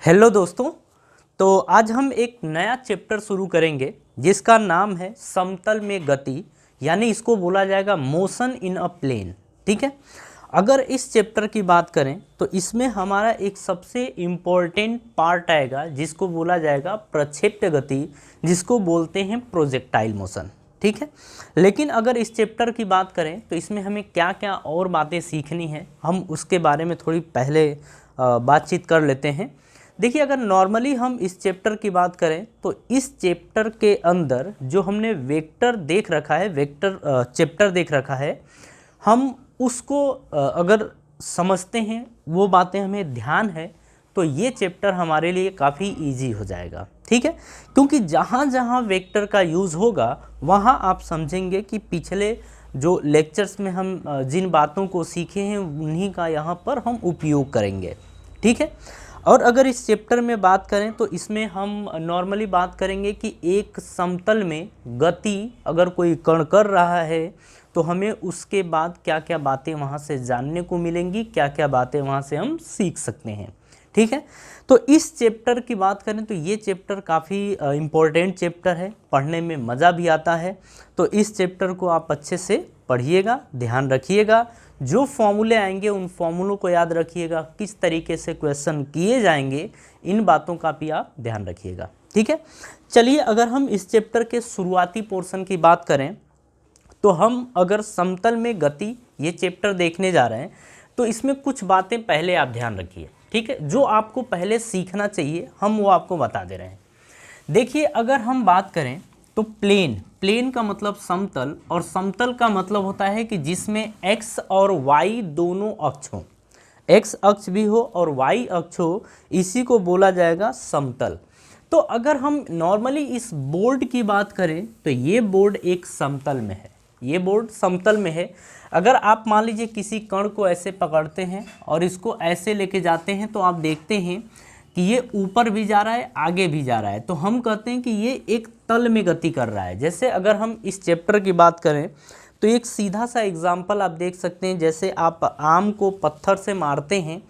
Hello दोस्तों। तो आज हम एक नया चैप्टर शुरू करेंगे जिसका नाम है समतल में गति, यानी इसको बोला जाएगा मोशन इन अ प्लेन। ठीक है। अगर इस चैप्टर की बात करें तो इसमें हमारा एक सबसे इम्पोर्टेंट पार्ट आएगा जिसको बोला जाएगा प्रक्षेप्य गति, जिसको बोलते हैं प्रोजेक्टाइल मोशन। ठीक है। लेकिन अगर इस चैप्टर की बात करें तो इसमें हमें क्या क्या और बातें सीखनी है, हम उसके बारे में थोड़ी पहले बातचीत कर लेते हैं। देखिए, अगर नॉर्मली हम इस चैप्टर की बात करें तो इस चैप्टर के अंदर जो हमने वेक्टर देख रखा है, वेक्टर चैप्टर देख रखा है, हम उसको अगर समझते हैं, वो बातें हमें ध्यान है, तो ये चैप्टर हमारे लिए काफ़ी इजी हो जाएगा। ठीक है। क्योंकि जहाँ जहाँ वेक्टर का यूज़ होगा वहाँ आप समझेंगे कि पिछले जो लेक्चर्स में हम जिन बातों को सीखे हैं उन्हीं का यहाँ पर हम उपयोग करेंगे। ठीक है। और अगर इस चैप्टर में बात करें तो इसमें हम नॉर्मली बात करेंगे कि एक समतल में गति अगर कोई कण कर रहा है तो हमें उसके बाद क्या क्या बातें वहाँ से जानने को मिलेंगी, क्या क्या बातें वहाँ से हम सीख सकते हैं। ठीक है। तो इस चैप्टर की बात करें तो ये चैप्टर काफ़ी इम्पोर्टेंट चैप्टर है, पढ़ने में मज़ा भी आता है। तो इस चैप्टर को आप अच्छे से पढ़िएगा, ध्यान रखिएगा, जो फॉर्मूले आएंगे उन फॉर्मूलों को याद रखिएगा, किस तरीके से क्वेश्चन किए जाएंगे इन बातों का भी आप ध्यान रखिएगा। ठीक है। चलिए, अगर हम इस चैप्टर के शुरुआती पोर्शन की बात करें तो हम अगर समतल में गति ये चैप्टर देखने जा रहे हैं तो इसमें कुछ बातें पहले आप ध्यान रखिए। ठीक है। जो आपको पहले सीखना चाहिए हम वो आपको बता दे रहे हैं। देखिए, अगर हम बात करें तो प्लेन का मतलब समतल, और समतल का मतलब होता है कि जिसमें x और y दोनों अक्ष हों, x अक्ष भी हो और y अक्ष हो, इसी को बोला जाएगा समतल। तो अगर हम नॉर्मली इस बोर्ड की बात करें तो ये बोर्ड एक समतल में है, ये बोर्ड समतल में है। अगर आप मान लीजिए किसी कण को ऐसे पकड़ते हैं और इसको ऐसे लेके जाते हैं तो आप देखते हैं कि ये ऊपर भी जा रहा है, आगे भी जा रहा है, तो हम कहते हैं कि ये एक तल में गति कर रहा है। जैसे अगर हम इस चैप्टर की बात करें तो एक सीधा सा एग्जाम्पल आप देख सकते हैं। जैसे आप आम को पत्थर से मारते हैं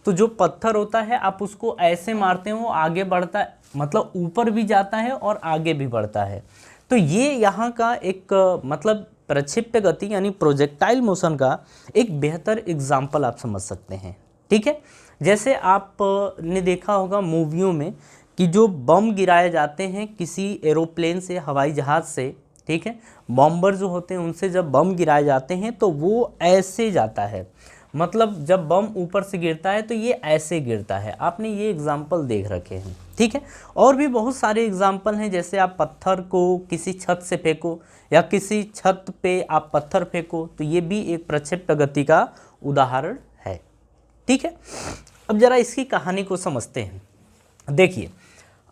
तो जो पत्थर होता है आप उसको ऐसे मारते हैं, वो आगे बढ़ता है, मतलब ऊपर भी जाता है और आगे भी बढ़ता है। तो ये यहाँ का एक मतलब प्रक्षेप्य गति यानी प्रोजेक्टाइल मोशन का एक बेहतर एग्जाम्पल आप समझ सकते हैं। ठीक है। जैसे आप ने देखा होगा मूवियों में कि जो बम गिराए जाते हैं किसी एरोप्लेन से, हवाई जहाज़ से, ठीक है, बॉम्बर जो होते हैं उनसे जब बम गिराए जाते हैं तो वो ऐसे जाता है, मतलब जब बम ऊपर से गिरता है तो ये ऐसे गिरता है। आपने ये एग्जाम्पल देख रखे हैं। ठीक है। और भी बहुत सारे एग्जाम्पल हैं, जैसे आप पत्थर को किसी छत से फेंको या किसी छत पे आप पत्थर फेंको तो ये भी एक प्रक्षेप्य गति का उदाहरण है। ठीक है। अब जरा इसकी कहानी को समझते हैं। देखिए,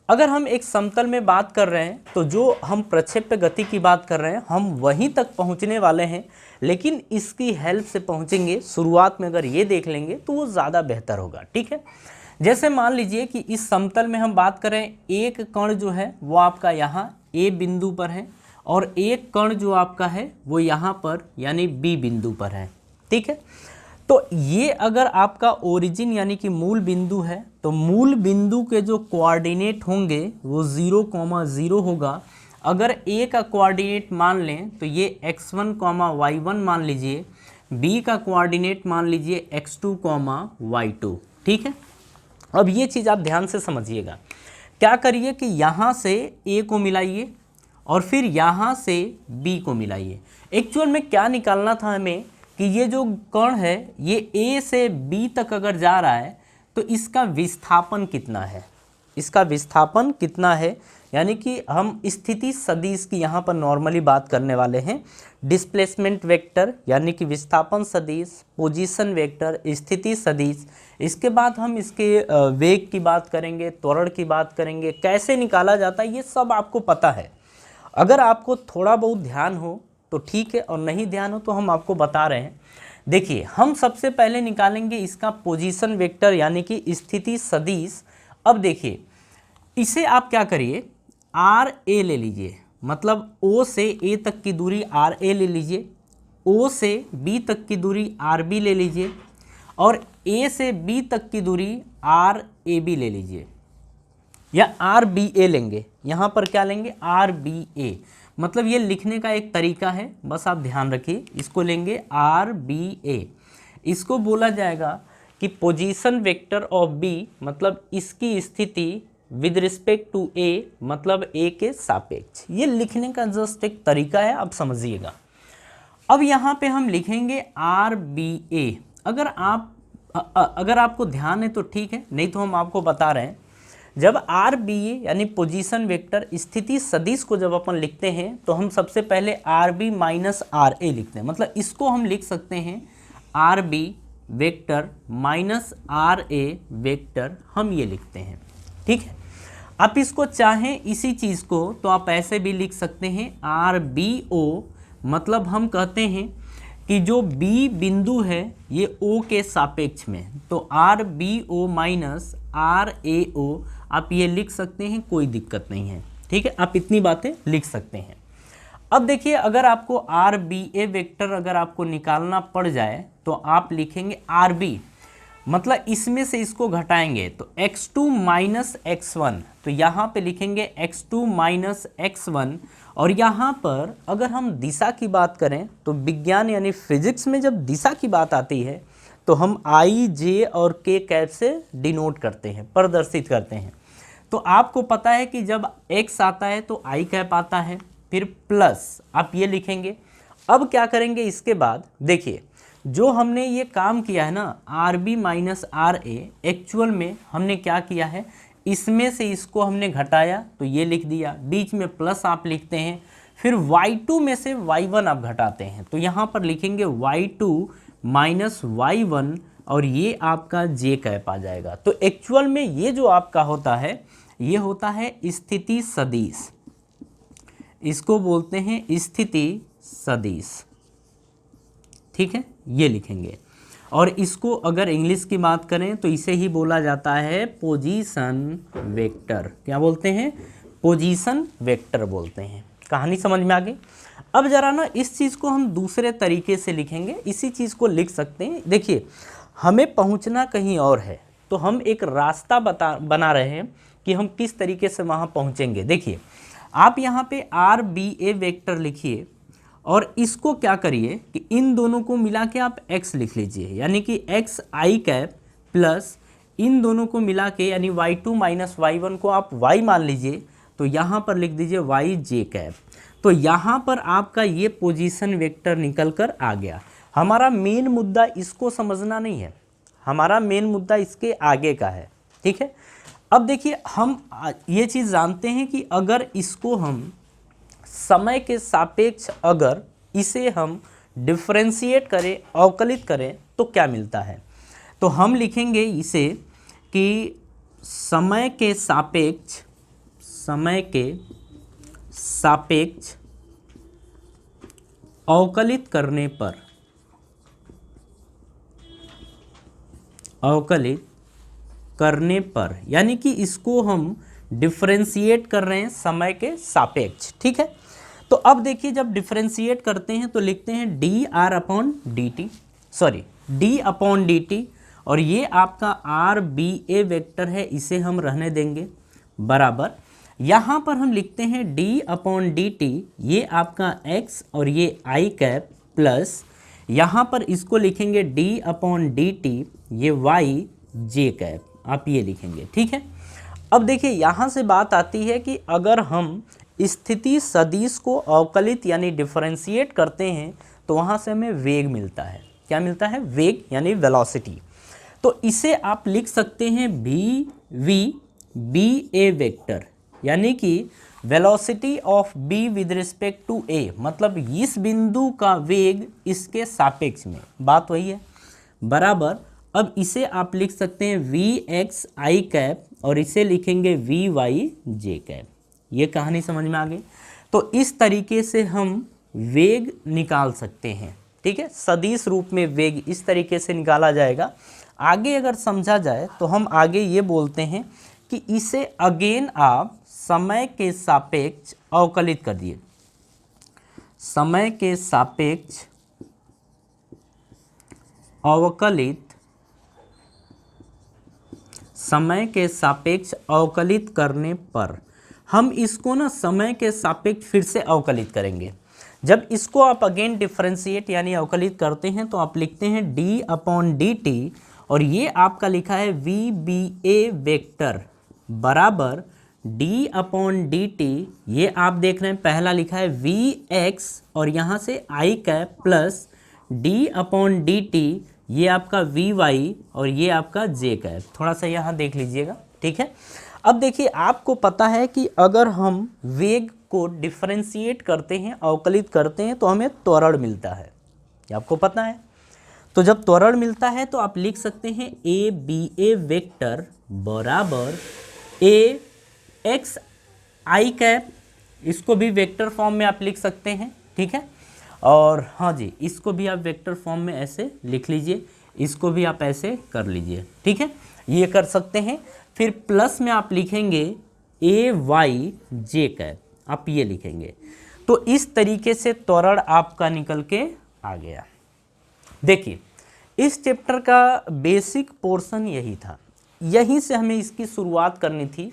अगर हम एक समतल में बात कर रहे हैं तो जो हम प्रक्षेप्य गति की बात कर रहे हैं हम वहीं तक पहुंचने वाले हैं, लेकिन इसकी हेल्प से पहुंचेंगे। शुरुआत में अगर ये देख लेंगे तो वो ज़्यादा बेहतर होगा। ठीक है। जैसे मान लीजिए कि इस समतल में हम बात करें, एक कण जो है वो आपका यहाँ ए बिंदु पर है और एक कण जो आपका है वो यहाँ पर यानी बी बिंदु पर है। ठीक है। तो ये अगर आपका ओरिजिन यानी कि मूल बिंदु है तो मूल बिंदु के जो कोऑर्डिनेट होंगे वो 0,0 होगा। अगर ए का कोऑर्डिनेट मान लें तो ये x1, y1 मान लीजिए, बी का कोऑर्डिनेट मान लीजिए x2, y2। ठीक है। अब ये चीज़ आप ध्यान से समझिएगा। क्या करिए कि यहाँ से ए को मिलाइए और फिर यहाँ से बी को मिलाइए। एक्चुअल में क्या निकालना था हमें कि ये जो कण है ये ए से बी तक अगर जा रहा है तो इसका विस्थापन कितना है, इसका विस्थापन कितना है, यानी कि हम स्थिति सदिश की यहाँ पर नॉर्मली बात करने वाले हैं। डिस्प्लेसमेंट वेक्टर यानी कि विस्थापन सदिश, पोजीशन वेक्टर, स्थिति सदिश, इसके बाद हम इसके वेग की बात करेंगे, त्वरण की बात करेंगे, कैसे निकाला जाता है ये सब आपको पता है। अगर आपको थोड़ा बहुत ध्यान हो तो ठीक है, और नहीं ध्यान हो तो हम आपको बता रहे हैं। देखिए, हम सबसे पहले निकालेंगे इसका पोजीशन वेक्टर यानी कि स्थिति सदिश। अब देखिए, इसे आप क्या करिए, आर ए ले लीजिए, मतलब ओ से ए तक की दूरी आर ए ले लीजिए, ओ से बी तक की दूरी आर बी ले लीजिए और ए से बी तक की दूरी आर ए बी ले लीजिए। या आर बी ए लेंगे, यहाँ पर क्या लेंगे आर बी ए, मतलब ये लिखने का एक तरीका है, बस आप ध्यान रखिए। इसको लेंगे आर बी ए, इसको बोला जाएगा कि पोजीशन वेक्टर ऑफ बी, मतलब इसकी स्थिति विद रिस्पेक्ट टू ए, मतलब ए के सापेक्ष। ये लिखने का जस्ट एक तरीका है, आप समझिएगा। अब यहाँ पे हम लिखेंगे आर बी ए। अगर आपको ध्यान है तो ठीक है, नहीं तो हम आपको बता रहे हैं। जब आर बी ए यानी पोजीशन वेक्टर स्थिति सदिश को जब अपन लिखते हैं तो हम सबसे पहले R B minus R A लिखते हैं, मतलब इसको हम लिख सकते हैं R B vector minus R A vector, हम ये लिखते हैं। ठीक है, आप इसको चाहें इसी चीज़ को तो आप ऐसे भी लिख सकते हैं आर बी ओ, मतलब हम कहते हैं कि जो B बिंदु है ये O के सापेक्ष में, तो R B O minus R A O आप ये लिख सकते हैं, कोई दिक्कत नहीं है। ठीक है, आप इतनी बातें लिख सकते हैं। अब देखिए, अगर आपको आर बी ए वेक्टर अगर आपको निकालना पड़ जाए तो आप लिखेंगे आर बी, मतलब इसमें से इसको घटाएंगे तो x2 माइनस x1, तो यहाँ पे लिखेंगे x2 माइनस x1। और यहाँ पर अगर हम दिशा की बात करें तो विज्ञान यानी फिजिक्स में जब दिशा की बात आती है तो हम आई जे और के कैप से डिनोट करते हैं, प्रदर्शित करते हैं। तो आपको पता है कि जब x आता है तो आई कैप आता है, फिर प्लस आप ये लिखेंगे। अब क्या करेंगे इसके बाद, देखिए जो हमने ये काम किया है ना R B minus R A, actual में हमने क्या किया है, इसमें से इसको हमने घटाया तो ये लिख दिया, बीच में प्लस आप लिखते हैं, फिर y2 में से y1 आप घटाते हैं तो यहाँ पर लिखेंगे y2 माइनस y1 और ये आपका j कैप आ जाएगा। तो एक्चुअल में ये जो आपका होता है ये होता है स्थिति सदिश, इसको बोलते हैं स्थिति सदिश। ठीक है, ये लिखेंगे। और इसको अगर इंग्लिश की बात करें तो इसे ही बोला जाता है पोजीशन वेक्टर। क्या बोलते हैं, पोजीशन वेक्टर बोलते हैं। कहानी समझ में आ गई। अब जरा ना इस चीज़ को हम दूसरे तरीके से लिखेंगे, इसी चीज़ को लिख सकते हैं। देखिए हमें पहुंचना कहीं और है तो हम एक रास्ता बना रहे हैं कि हम किस तरीके से वहाँ पहुँचेंगे। देखिए आप यहाँ पे आर बी ए वेक्टर लिखिए और इसको क्या करिए कि इन दोनों को मिला के आप x लिख लीजिए, यानी कि x आई कैप प्लस इन दोनों को मिला के यानी y2 माइनस y1 को आप y मान लीजिए, तो यहाँ पर लिख दीजिए y j कैप। तो यहाँ पर आपका ये पोजीशन वेक्टर निकल कर आ गया। हमारा मेन मुद्दा इसको समझना नहीं है, हमारा मेन मुद्दा इसके आगे का है। ठीक है, अब देखिए हम ये चीज़ जानते हैं कि अगर इसको हम समय के सापेक्ष अगर इसे हम डिफरेंशिएट करें, अवकलित करें तो क्या मिलता है। तो हम लिखेंगे इसे कि समय के सापेक्ष अवकलित करने पर यानी कि इसको हम डिफरेंशिएट कर रहे हैं समय के सापेक्ष। ठीक है, तो अब देखिए जब डिफरेंशिएट करते हैं तो लिखते हैं D R upon D T, sorry D upon D T, और ये आपका आर बी ए वेक्टर है, इसे हम रहने देंगे बराबर। यहाँ पर हम लिखते हैं डी अपॉन डी टी, ये आपका x और ये आई कैप प्लस यहाँ पर इसको लिखेंगे डी अपॉन डी टी, ये y जे कैप, आप ये लिखेंगे। ठीक है, अब देखिए यहाँ से बात आती है कि अगर हम स्थिति सदिश को अवकलित यानी डिफरेंशिएट करते हैं तो वहाँ से हमें वेग मिलता है। क्या मिलता है, वेग यानी वेलोसिटी। तो इसे आप लिख सकते हैं B V B A vector, यानी कि velocity of B with respect to A, मतलब इस बिंदु का वेग इसके सापेक्ष में, बात वही है बराबर। अब इसे आप लिख सकते हैं वी एक्स आई कैप और इसे लिखेंगे वी वाई जे कैप। ये कहानी समझ में आ गई। तो इस तरीके से हम वेग निकाल सकते हैं। ठीक है, सदिश रूप में वेग इस तरीके से निकाला जाएगा। आगे अगर समझा जाए तो हम आगे ये बोलते हैं कि इसे अगेन आप समय के सापेक्ष अवकलित कर दिए, समय के सापेक्ष अवकलित समय के सापेक्ष अवकलित करने पर, हम इसको ना समय के सापेक्ष फिर से अवकलित करेंगे। जब इसको आप अगेन डिफरेंशिएट यानी अवकलित करते हैं तो आप लिखते हैं d/dt, और ये आपका लिखा है VBA वेक्टर बराबर d/dt, ये आप देख रहे हैं पहला लिखा है Vx और यहाँ से i कैप प्लस d/dt, ये आपका Vy और ये आपका j कैप। थोड़ा सा यहाँ देख लीजिएगा, ठीक है। अब देखिए, आपको पता है कि अगर हम वेग को डिफरेंशिएट करते हैं, अवकलित करते हैं, तो हमें त्वरण मिलता है, ये आपको पता है। तो जब त्वरण मिलता है तो आप लिख सकते हैं ABA वेक्टर बराबर Ax i कैप, इसको भी वेक्टर फॉर्म में आप लिख सकते हैं, ठीक है। और हाँ जी, इसको भी आप वेक्टर फॉर्म में ऐसे लिख लीजिए, इसको भी आप ऐसे कर लीजिए, ठीक है, ये कर सकते हैं। फिर प्लस में आप लिखेंगे AyJ कैप, आप ये लिखेंगे। तो इस तरीके से त्वरण आपका निकल के आ गया। देखिए, इस चैप्टर का बेसिक पोर्शन यही था, यहीं से हमें इसकी शुरुआत करनी थी।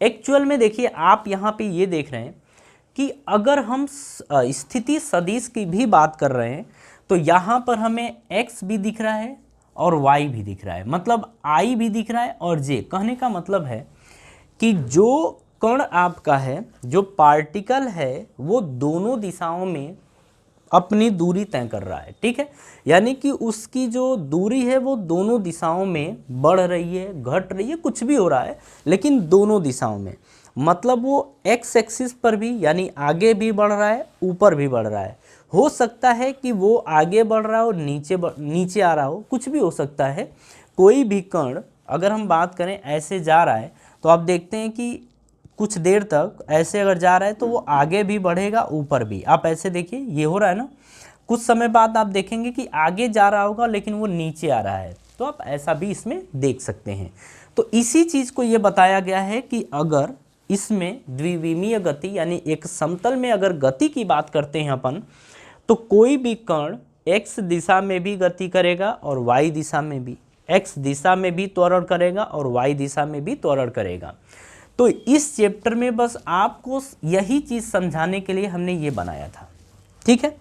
एक्चुअल में देखिए, आप यहाँ पे ये देख रहे हैं कि अगर हम स्थिति सदिश की भी बात कर रहे हैं तो यहाँ पर हमें x भी दिख रहा है और y भी दिख रहा है, मतलब i भी दिख रहा है और j। कहने का मतलब है कि जो कण आपका है, जो पार्टिकल है, वो दोनों दिशाओं में अपनी दूरी तय कर रहा है, ठीक है। यानी कि उसकी जो दूरी है वो दोनों दिशाओं में बढ़ रही है, घट रही है, कुछ भी हो रहा है, लेकिन दोनों दिशाओं में। मतलब वो एक्स एक्सिस पर भी यानी आगे भी बढ़ रहा है, ऊपर भी बढ़ रहा है। हो सकता है कि वो आगे बढ़ रहा हो, नीचे आ रहा हो, कुछ भी हो सकता है। कोई भी कण अगर हम बात करें ऐसे जा रहा है तो आप देखते हैं कि कुछ देर तक ऐसे अगर जा रहा है तो वो आगे भी बढ़ेगा, ऊपर भी। आप ऐसे देखिए, ये हो रहा है ना, कुछ समय बाद आप देखेंगे कि आगे जा रहा होगा लेकिन वो नीचे आ रहा है, तो आप ऐसा भी इसमें देख सकते हैं। तो इसी चीज़ को ये बताया गया है कि अगर इसमें द्विविमीय गति यानी एक समतल में अगर गति की बात करते हैं अपन, तो कोई भी कण x दिशा में भी गति करेगा और y दिशा में भी, x दिशा में भी त्वरण करेगा और y दिशा में भी त्वरण करेगा। तो इस चैप्टर में बस आपको यही चीज़ समझाने के लिए हमने ये बनाया था, ठीक है।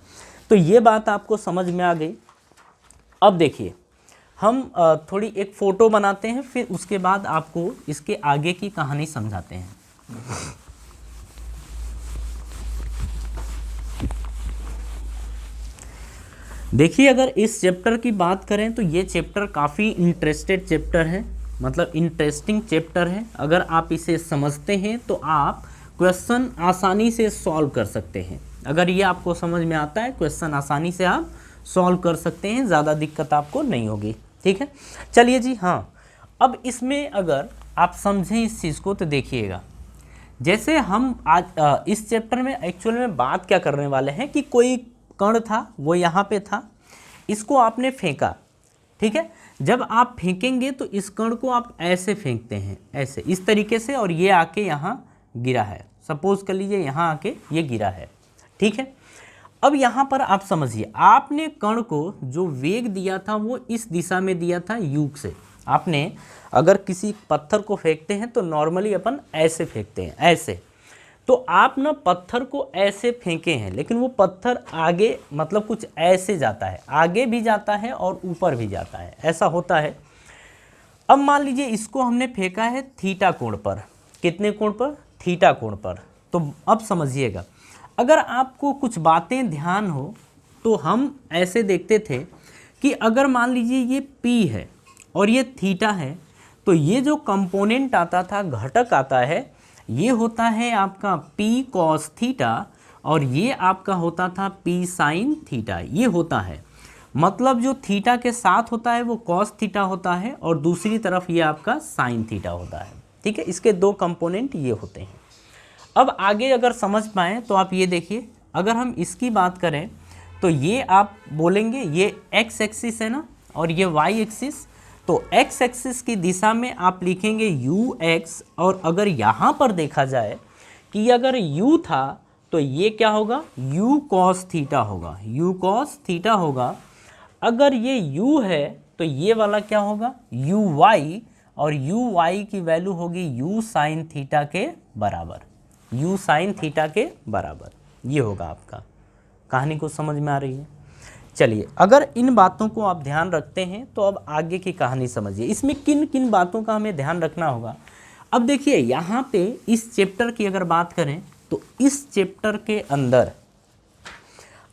तो ये बात आपको समझ में आ गई। अब देखिए, हम थोड़ी एक फ़ोटो बनाते हैं, फिर उसके बाद आपको इसके आगे की कहानी समझाते हैं। देखिए, अगर इस चैप्टर की बात करें तो ये चैप्टर काफ़ी इंटरेस्टेड चैप्टर है, मतलब इंटरेस्टिंग चैप्टर है। अगर आप इसे समझते हैं तो आप क्वेश्चन आसानी से सॉल्व कर सकते हैं। अगर ये आपको समझ में आता है, क्वेश्चन आसानी से आप सॉल्व कर सकते हैं, ज़्यादा दिक्कत आपको नहीं होगी, ठीक है। चलिए जी, हाँ, अब इसमें अगर आप समझें इस चीज़ को तो देखिएगा, जैसे हम आज इस चैप्टर में एक्चुअल में बात क्या करने वाले हैं कि कोई कण था, वो यहाँ पे था, इसको आपने फेंका, ठीक है। जब आप फेंकेंगे तो इस कण को आप ऐसे फेंकते हैं, ऐसे इस तरीके से, और ये आके यहाँ गिरा है। सपोज कर लीजिए यहाँ आके ये गिरा है, ठीक है। अब यहाँ पर आप समझिए, आपने कण को जो वेग दिया था वो इस दिशा में दिया था, युग से। आपने अगर किसी पत्थर को फेंकते हैं तो नॉर्मली अपन ऐसे फेंकते हैं, ऐसे। तो आप ना पत्थर को ऐसे फेंके हैं, लेकिन वो पत्थर आगे मतलब कुछ ऐसे जाता है, आगे भी जाता है और ऊपर भी जाता है, ऐसा होता है। अब मान लीजिए इसको हमने फेंका है थीटा कोण पर। कितने कोण पर? थीटा कोण पर। तो अब समझिएगा, अगर आपको कुछ बातें ध्यान हो तो हम ऐसे देखते थे कि अगर मान लीजिए ये P है और ये थीटा है, तो ये जो कंपोनेंट आता था, घटक आता है, ये होता है आपका P cos थीटा और ये आपका होता था P sin थीटा। ये होता है, मतलब जो थीटा के साथ होता है वो cos थीटा होता है और दूसरी तरफ ये आपका sin थीटा होता है, ठीक है। इसके दो कंपोनेंट ये होते हैं। अब आगे अगर समझ पाएँ तो आप ये देखिए, अगर हम इसकी बात करें तो ये आप बोलेंगे ये x एक्सिस है ना और ये y एक्सिस, तो x एक्सिस की दिशा में आप लिखेंगे ux, और अगर यहाँ पर देखा जाए कि अगर u था तो ये क्या होगा, u cos थीटा होगा, u cos थीटा होगा। अगर ये u है तो ये वाला क्या होगा, uy, और यू वाई की वैल्यू होगी यू साइन थीटा के बराबर, यू साइन थीटा के बराबर। ये होगा आपका। कहानी को समझ में आ रही है? चलिए, अगर इन बातों को आप ध्यान रखते हैं तो अब आगे की कहानी समझिए। इसमें किन किन बातों का हमें ध्यान रखना होगा। अब देखिए यहाँ पे इस चैप्टर की अगर बात करें तो इस चैप्टर के अंदर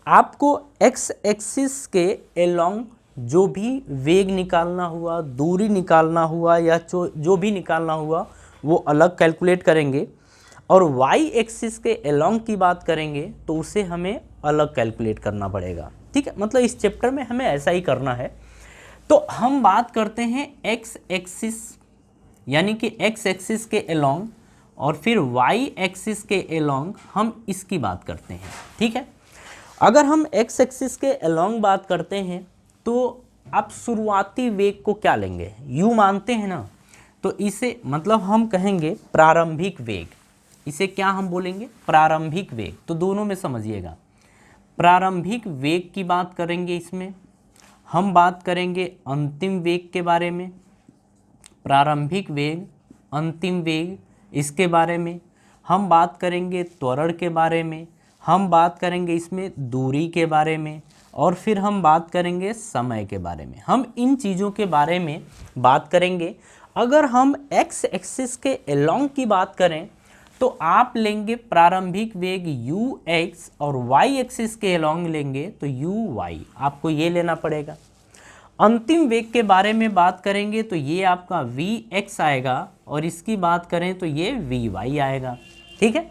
आपको एक्स एक्सिस के एलोंग जो भी वेग निकालना हुआ, दूरी निकालना हुआ या जो भी निकालना हुआ वो अलग कैलकुलेट करेंगे, और वाई एक्सिस के एलोंग की बात करेंगे तो उसे हमें अलग कैलकुलेट करना पड़ेगा। ठीक है, मतलब इस चैप्टर में हमें ऐसा ही करना है। तो हम बात करते हैं एक्स एक्सिस, यानी कि एक्स एक्सिस के एलोंग, और फिर वाई एक्सिस के एलोंग हम इसकी बात करते हैं। ठीक है, अगर हम एक्स एक्सिस के एलोंग बात करते हैं तो आप शुरुआती वेग को क्या लेंगे, यू मानते हैं ना, तो इसे मतलब हम कहेंगे प्रारंभिक वेग। इसे क्या हम बोलेंगे? प्रारंभिक वेग। तो दोनों में समझिएगा, प्रारंभिक वेग की बात करेंगे, इसमें हम बात करेंगे अंतिम वेग के बारे में। प्रारंभिक वेग, अंतिम वेग, इसके बारे में हम बात करेंगे। त्वरण के बारे में हम बात करेंगे, इसमें दूरी के बारे में, और फिर हम बात करेंगे समय के बारे में। हम इन चीज़ों के बारे में बात करेंगे। अगर हम एक्स एक्सिस के एलोंग की बात करें तो आप लेंगे प्रारंभिक वेग यू एक्स, और वाई एक्सिस के एलोंग लेंगे तो यू वाई, आपको ये लेना पड़ेगा। अंतिम वेग के बारे में बात करेंगे तो ये आपका वी एक्स आएगा, और इसकी बात करें तो ये वी वाई आएगा। ठीक है,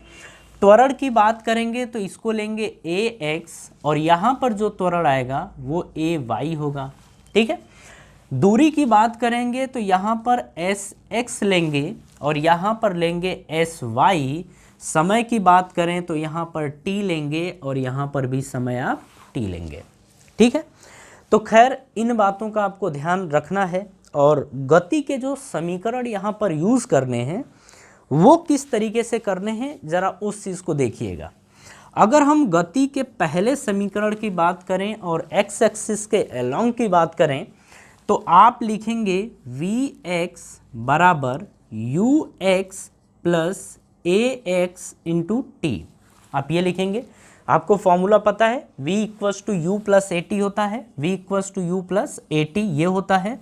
त्वरण की बात करेंगे तो इसको लेंगे ए एक्स, और यहाँ पर जो त्वरण आएगा वो ए वाई होगा। ठीक है, दूरी की बात करेंगे तो यहाँ पर एस एक्स लेंगे, और यहाँ पर लेंगे एस वाई। समय की बात करें तो यहाँ पर टी लेंगे, और यहाँ पर भी समय आप टी लेंगे। ठीक है, तो खैर इन बातों का आपको ध्यान रखना है। और गति के जो समीकरण यहाँ पर यूज़ करने हैं वो किस तरीके से करने हैं, ज़रा उस चीज़ को देखिएगा। अगर हम गति के पहले समीकरण की बात करें और एक्स एक्सिस के एलोंग की बात करें तो आप लिखेंगे वी एक्स बराबर U X plus A X into T. आप ये लिखेंगे, आपको फॉर्मूला पता है, v equals to U plus A T होता है, v equals to U plus A T ये होता है।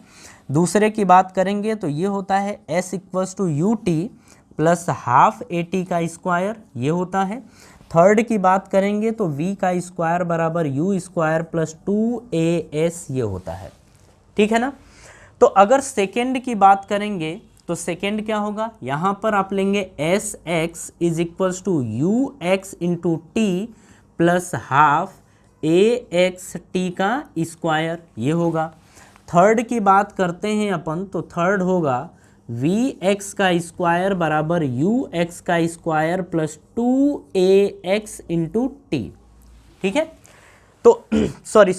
दूसरे की बात करेंगे तो ये होता है s equals to U T plus half A T का स्क्वायर, ये होता है। थर्ड की बात करेंगे तो v का स्क्वायर बराबर यू स्क्वायर प्लस 2as ये होता है। ठीक है ना। तो अगर सेकेंड की बात करेंगे तो सेकेंड क्या होगा, यहाँ पर आप लेंगे S X is equals to U X into T plus half A X T का स्क्वायर, ये होगा। थर्ड की बात करते हैं अपन तो थर्ड होगा वी एक्स का स्क्वायर बराबर यू एक्स का square plus 2ax into T. ठीक है, तो सॉरी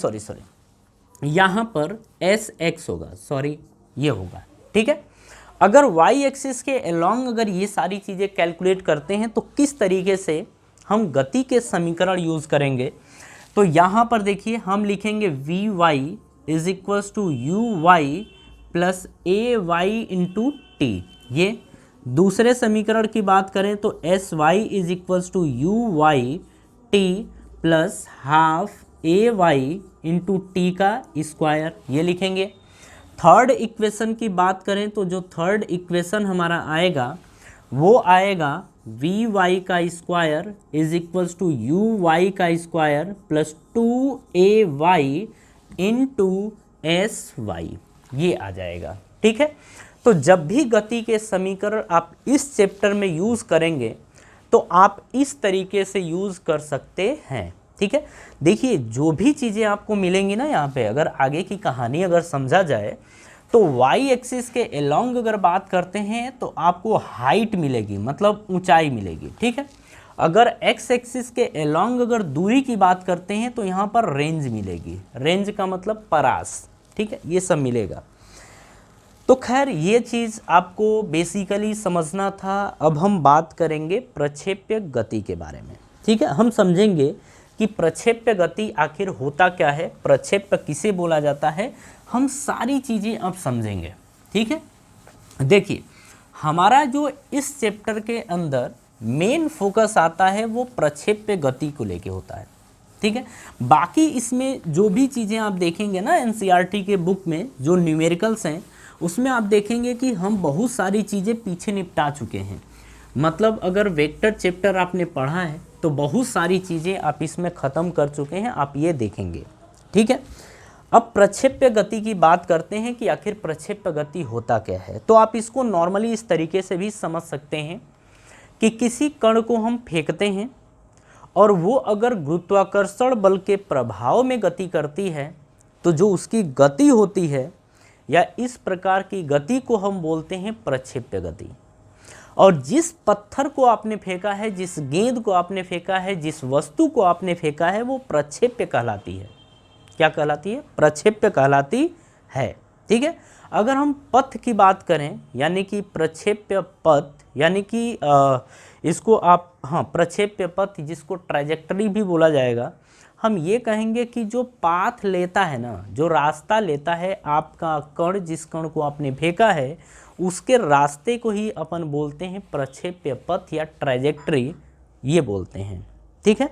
यहाँ पर एस एक्स होगा, सॉरी ये होगा। ठीक है, अगर वाई एक्सिस के अलोंग अगर ये सारी चीज़ें कैलकुलेट करते हैं तो किस तरीके से हम गति के समीकरण यूज़ करेंगे, तो यहाँ पर देखिए हम लिखेंगे V Y is equals to U Y plus A Y into T. ये दूसरे समीकरण की बात करें तो S Y is equals to U Y T plus half A Y into T का स्क्वायर, ये लिखेंगे। थर्ड इक्वेशन की बात करें तो जो थर्ड इक्वेशन हमारा आएगा वो आएगा वी वाई का square is equals to U Y का square plus 2ay into S Y, ये आ जाएगा। ठीक है, तो जब भी गति के समीकरण आप इस चैप्टर में यूज़ करेंगे तो आप इस तरीके से यूज़ कर सकते हैं। ठीक है, देखिए जो भी चीज़ें आपको मिलेंगी ना यहाँ पे, अगर आगे की कहानी अगर समझा जाए तो वाई एक्सिस के अलोंग अगर बात करते हैं तो आपको हाइट मिलेगी, मतलब ऊंचाई मिलेगी। ठीक है, अगर एक्स एक्सिस के अलोंग अगर दूरी की बात करते हैं तो यहाँ पर रेंज मिलेगी, रेंज का मतलब परास। ठीक है, ये सब मिलेगा। तो खैर ये चीज़ आपको बेसिकली समझना था। अब हम बात करेंगे प्रक्षेप्य गति के बारे में। ठीक है, हम समझेंगे कि प्रक्षेप्य गति आखिर होता क्या है, प्रक्षेप्य किसे बोला जाता है, हम सारी चीज़ें अब समझेंगे। ठीक है, देखिए हमारा जो इस चैप्टर के अंदर मेन फोकस आता है वो प्रक्षेप्य गति को लेके होता है, ठीक है। बाकी इसमें जो भी चीज़ें आप देखेंगे ना एनसीईआरटी के बुक में जो न्यूमेरिकल्स हैं उसमें आप देखेंगे कि हम बहुत सारी चीज़ें पीछे निपटा चुके हैं। मतलब अगर वेक्टर चैप्टर आपने पढ़ा है तो बहुत सारी चीज़ें आप इसमें ख़त्म कर चुके हैं, आप ये देखेंगे, ठीक है। अब प्रक्षेप्य गति की बात करते हैं कि आखिर प्रक्षेप्य गति होता क्या है। तो आप इसको नॉर्मली इस तरीके से भी समझ सकते हैं कि किसी कण को हम फेंकते हैं और वो अगर गुरुत्वाकर्षण बल के प्रभाव में गति करती है तो जो उसकी गति होती है या इस प्रकार की गति को हम बोलते हैं प्रक्षेप्य गति। और जिस पत्थर को आपने फेंका है, जिस गेंद को आपने फेंका है, जिस वस्तु को आपने फेंका है वो प्रक्षेप्य कहलाती है। क्या कहलाती है? प्रक्षेप्य कहलाती है, ठीक है। अगर हम पथ की बात करें यानी कि प्रक्षेप्य पथ, यानी कि इसको आप प्रक्षेप्य पथ जिसको ट्रैजेक्टरी भी बोला जाएगा, हम ये कहेंगे कि जो पाथ लेता है ना, जो रास्ता लेता है आपका कण, जिस कण को आपने फेंका है उसके रास्ते को ही अपन बोलते हैं प्रक्षेप्य पथ या ट्रैजेक्टरी, ये बोलते हैं, ठीक है।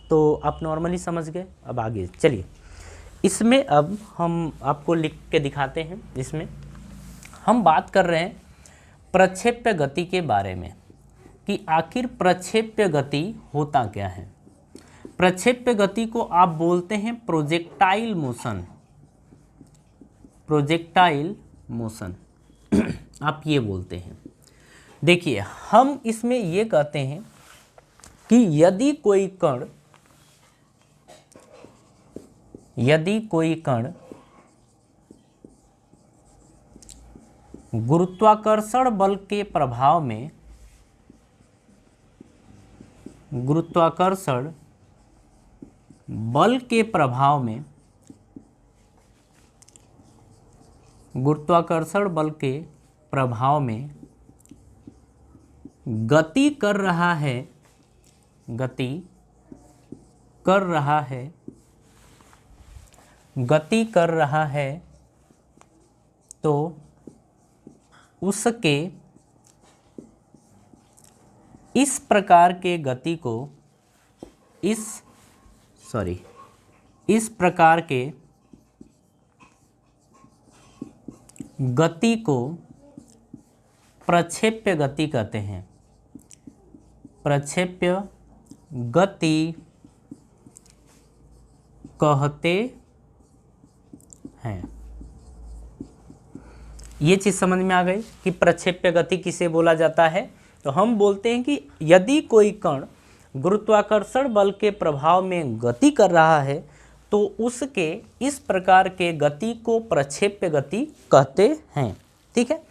तो आप नॉर्मली समझ गए। अब आगे चलिए, इसमें अब हम आपको लिख के दिखाते हैं। इसमें हम बात कर रहे हैं प्रक्षेप्य गति के बारे में कि आखिर प्रक्षेप्य गति होता क्या है। प्रक्षेप्य गति को आप बोलते हैं प्रोजेक्टाइल मोशन, प्रोजेक्टाइल मोशन आप ये बोलते हैं। देखिए हम इसमें ये कहते हैं कि यदि कोई कण गुरुत्वाकर्षण बल के प्रभाव में, गुरुत्वाकर्षण बल के प्रभाव में, गुरुत्वाकर्षण बल के प्रभाव में गति कर रहा है, गति कर रहा है, गति कर रहा है, तो उसके इस प्रकार के गति को, इस प्रकार के गति को प्रक्षेप्य गति कहते हैं। प्रक्षेप्य गति कहते हैं। ये चीज़ समझ में आ गई कि प्रक्षेप्य गति किसे बोला जाता है। तो हम बोलते हैं कि यदि कोई कण गुरुत्वाकर्षण बल के प्रभाव में गति कर रहा है तो उसके इस प्रकार के गति को प्रक्षेप्य गति कहते हैं, ठीक है।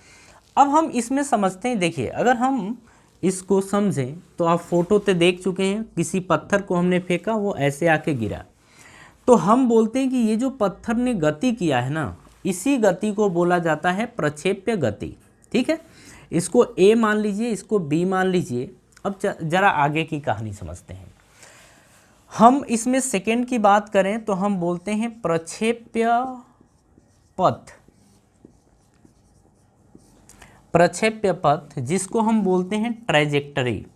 अब हम इसमें समझते हैं। देखिए अगर हम इसको समझें तो आप फोटो तो देख चुके हैं, किसी पत्थर को हमने फेंका, वो ऐसे आके गिरा, तो हम बोलते हैं कि ये जो पत्थर ने गति किया है ना, इसी गति को बोला जाता है प्रक्षेप्य गति, ठीक है। इसको ए मान लीजिए, इसको बी मान लीजिए। अब जरा आगे की कहानी समझते हैं। हम इसमें सेकेंड की बात करें तो हम बोलते हैं प्रक्षेप्य पथ, प्रक्षेप्य पथ जिसको हम बोलते हैं ट्रैजेक्टरी,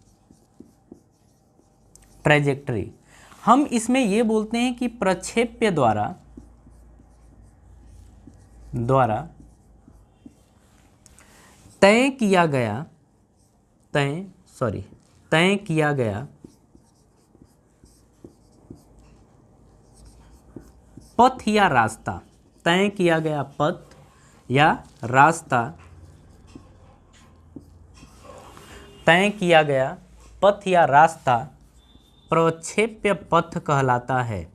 ट्रैजेक्टरी। हम इसमें ये बोलते हैं कि प्रक्षेप्य द्वारा तय किया गया पथ या रास्ता, तय किया गया पथ या रास्ता, तय किया गया पथ या रास्ता प्रक्षेप्य पथ कहलाता है,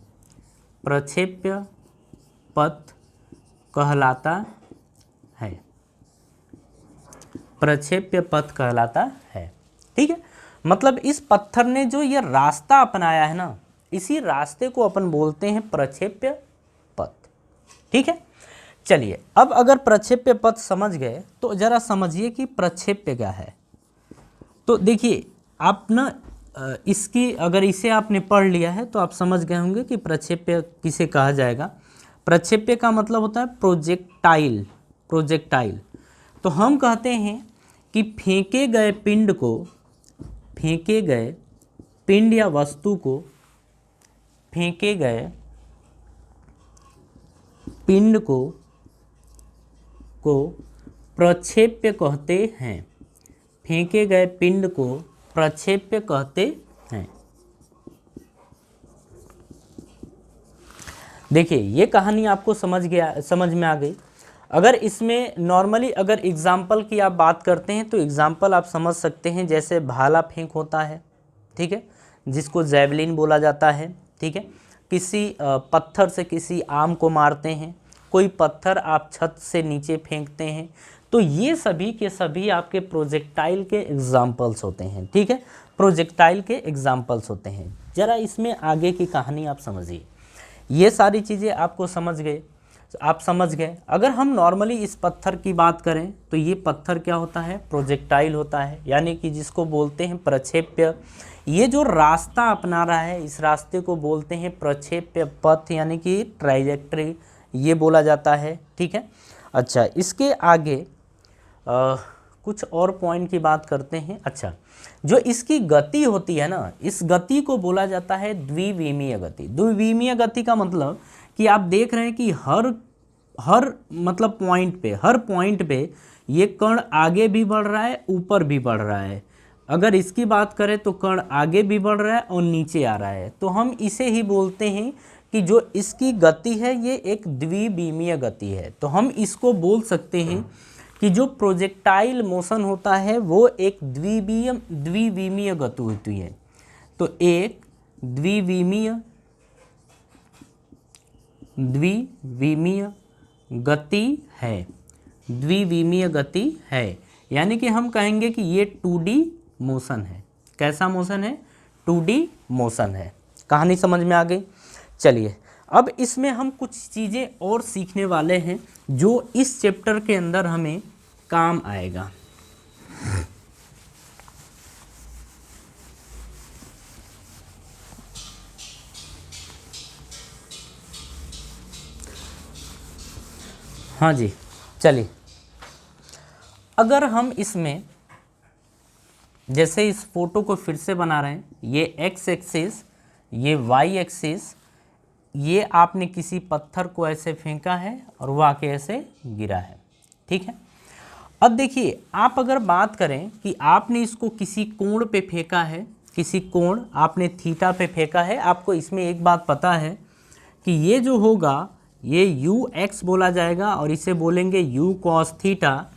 प्रक्षेप्य पथ कहलाता है, प्रक्षेप्य पथ कहलाता है, ठीक है। मतलब इस पत्थर ने जो ये रास्ता अपनाया है ना, इसी रास्ते को अपन बोलते हैं प्रक्षेप्य पथ, ठीक है। चलिए अब अगर प्रक्षेप्य पथ समझ गए तो जरा समझिए कि प्रक्षेप्य क्या है। तो देखिए आप ना इसकी, अगर इसे आपने पढ़ लिया है तो आप समझ गए होंगे कि प्रक्षेप्य किसे कहा जाएगा। प्रक्षेप्य का मतलब होता है प्रोजेक्टाइल, प्रोजेक्टाइल। तो हम कहते हैं कि फेंके गए पिंड या वस्तु को, फेंके गए पिंड को प्रक्षेप्य कहते हैं। फेंके गए पिंड को प्रक्षेप्य कहते हैं। देखिए ये कहानी आपको समझ में आ गई। अगर इसमें नॉर्मली अगर एग्जाम्पल की आप बात करते हैं तो एग्जाम्पल आप समझ सकते हैं, जैसे भाला फेंक होता है, ठीक है, जिसको जैवलिन बोला जाता है, ठीक है। किसी पत्थर से किसी आम को मारते हैं, कोई पत्थर आप छत से नीचे फेंकते हैं, तो ये सभी के सभी आपके प्रोजेक्टाइल के एग्जाम्पल्स होते हैं, ठीक है, प्रोजेक्टाइल के एग्जाम्पल्स होते हैं। ज़रा इसमें आगे की कहानी आप समझिए। ये सारी चीज़ें आपको आप समझ गए। अगर हम नॉर्मली इस पत्थर की बात करें तो ये पत्थर क्या होता है, प्रोजेक्टाइल होता है, यानी कि जिसको बोलते हैं प्रक्षेप्य। ये जो रास्ता अपना रहा है इस रास्ते को बोलते हैं प्रक्षेप्य पथ, यानी कि ट्राइजेक्टरी ये बोला जाता है, ठीक है। अच्छा, इसके आगे कुछ और पॉइंट की बात करते हैं। अच्छा, जो इसकी गति होती है ना, इस गति को बोला जाता है द्विविमीय गति। द्विविमीय गति का मतलब कि आप देख रहे हैं कि हर मतलब हर पॉइंट पे ये कण आगे भी बढ़ रहा है, ऊपर भी बढ़ रहा है। अगर इसकी बात करें तो कण आगे भी बढ़ रहा है और नीचे आ रहा है, तो हम इसे ही बोलते हैं कि जो इसकी गति है ये एक द्विविमीय गति है। तो हम इसको बोल सकते हैं कि जो प्रोजेक्टाइल मोशन होता है वो एक द्विविमीय गति होती है। तो एक द्विविमीय गति है, द्विविमीय गति है, यानी कि हम कहेंगे कि ये 2D मोशन है। कैसा मोशन है? 2D मोशन है। कहानी समझ में आ गई। चलिए अब इसमें हम कुछ चीज़ें और सीखने वाले हैं जो इस चैप्टर के अंदर हमें काम आएगा। हाँ जी, चलिए अगर हम इसमें जैसे इस फोटो को फिर से बना रहे हैं, ये एक्स एक्सिस, ये वाई एक्सिस, ये आपने किसी पत्थर को ऐसे फेंका है और वो आके ऐसे गिरा है, ठीक है। अब देखिए आप अगर बात करें कि आपने इसको किसी कोण पे फेंका है, किसी कोण आपने थीटा पे फेंका है, आपको इसमें एक बात पता है कि ये जो होगा ये यू एक्स बोला जाएगा और इसे बोलेंगे यू कॉस थीटा।